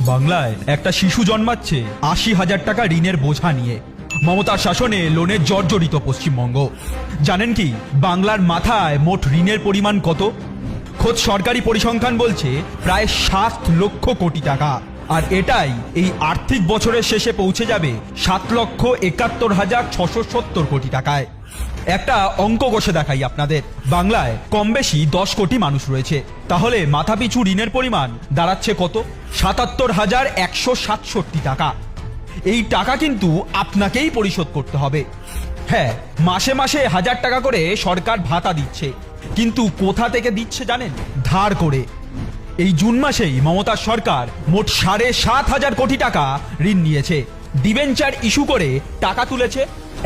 বাংলায় একটা শিশু জন্মাচ্ছে ৮০,০০০ টাকা ঋণের বোঝা নিয়ে। মমতার শাসনে লোনে জর্জরিত পশ্চিমবঙ্গ। জানেন কি বাংলার মাথায় মোট ঋণের পরিমাণ কত? খোদ সরকারি পরিসংখ্যান বলছে প্রায় ৭ লক্ষ কোটি টাকা। আর এটাই এই আর্থিক বছরের শেষে পৌঁছে যাবে ৭,৭১,৬৭০ কোটি টাকায়। একটা অঙ্ক কষে দেখাই আপনাদের। বাংলায় কম বেশি ১০ কোটি মানুষ রয়েছে, তাহলে মাথাপিছু ঋণের পরিমাণ দাঁড়াচ্ছে কত? ৭৭,১৬৭ টাকা। এই টাকা কিন্তু আপনাকেই পরিশোধ করতে হবে। হ্যাঁ, মাসে মাসে ১,০০০ টাকা করে সরকার ভাতা দিচ্ছে, কিন্তু কোথা থেকে দিচ্ছে জানেন? ধার করে। এই জুন মাসেই মমতার সরকার মোট ৭,৫০০ কোটি টাকা ঋণ নিয়েছে, ডিবেঞ্চার ইস্যু করে টাকা তুলেছে,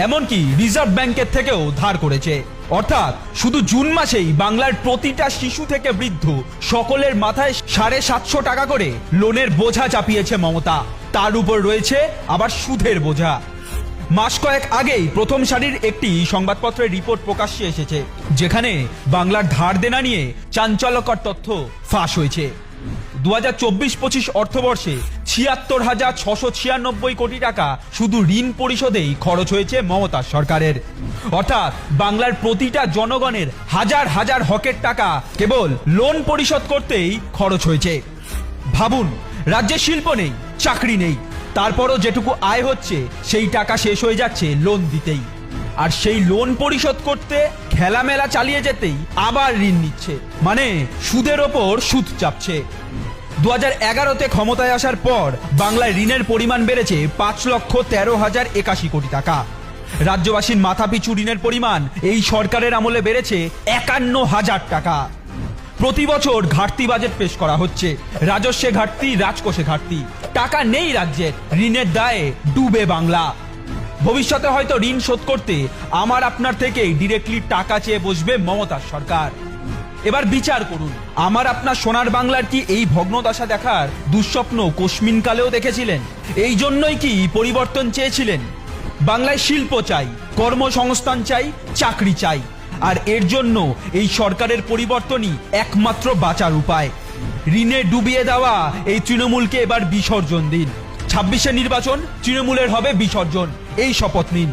এমনকি রিজার্ভ ব্যাংকের থেকেও ধার করেছে। অর্থাৎ শুধু জুন মাসেই বাংলার প্রতিটা শিশু থেকে বৃদ্ধ সকলের মাথায় ৭৫০ টাকা করে লোনের বোঝা চাপিয়েছে মমতা। তার উপর রয়েছে আবার সুদের বোঝা। মাস কয়েক আগেই প্রথম সারির একটি সংবাদপত্রের রিপোর্ট প্রকাশ্যে এসেছে, যেখানে বাংলার ধার দেনা নিয়ে চাঞ্চল্যকর তথ্য ফাঁস হয়েছে। ২০২৪-২৫ অর্থবর্ষে ৭৬,৬৯৬ কোটি টাকা শুধু ঋণ পরিশোধেই খরচ হয়েছে মমতার সরকারের। অর্থাৎ বাংলার প্রতিটা জনগণের হাজার হাজার হকের টাকা কেবল লোন পরিশোধ করতেই খরচ হয়েছে। ভাবুন, রাজ্যে শিল্প নেই, চাকরি নেই, তারপরও যেটুকু আয় হচ্ছে সেই টাকা শেষ হয়ে যাচ্ছে লোন দিতেই। আর সেই লোন পরিশোধ করতে খেলামেলা চালিয়ে যেতেই আবার ঋণ নিচ্ছে, মানে সুদের ওপর সুদ চাপছে। ২০১১-তে ক্ষমতায় আসার পর বাংলায় ঋণের পরিমাণ বেড়েছে ৫,১৩,০৮১ কোটি টাকা। রাজ্যবাসীর মাথাপিছু ঋণের পরিমাণ এই সরকারের আমলে বেড়েছে ৫১,০০০ টাকা। প্রতি বছর ঘাটতি বাজেট পেশ করা হচ্ছে, রাজস্বে ঘাটতি, রাজকোষে ঘাটতি। টাকা নেই রাজ্যের, ঋণের দায়ে ডুবে বাংলা। ভবিষ্যতে হয়তো ঋণ শোধ করতে আমার আপনার থেকেই ডিরেক্টলি টাকা চেয়ে বসবে মমতার সরকার। এবার বিচার করুন, আমার আপনার সোনার বাংলার কি এই ভগ্নদশা দেখার দুঃস্বপ্ন কোশমিনকালেও দেখেছিলেন? এই জন্যই কি পরিবর্তন চেয়েছিলেন? বাংলায় শিল্প চাই, কর্মসংস্থান চাই, চাকরি চাই। আর এর জন্য এই সরকারের পরিবর্তনই একমাত্র বাঁচার উপায়। ঋণে ডুবিয়ে দেওয়া এই তৃণমূলকে এবার বিসর্জন দিন। ২৬-এ নির্বাচন, তৃণমূলের হবে বিসর্জন, এই শপথ নিন।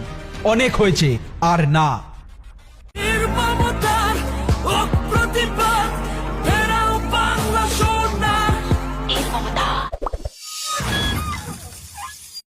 অনেক হয়েছে, আর না।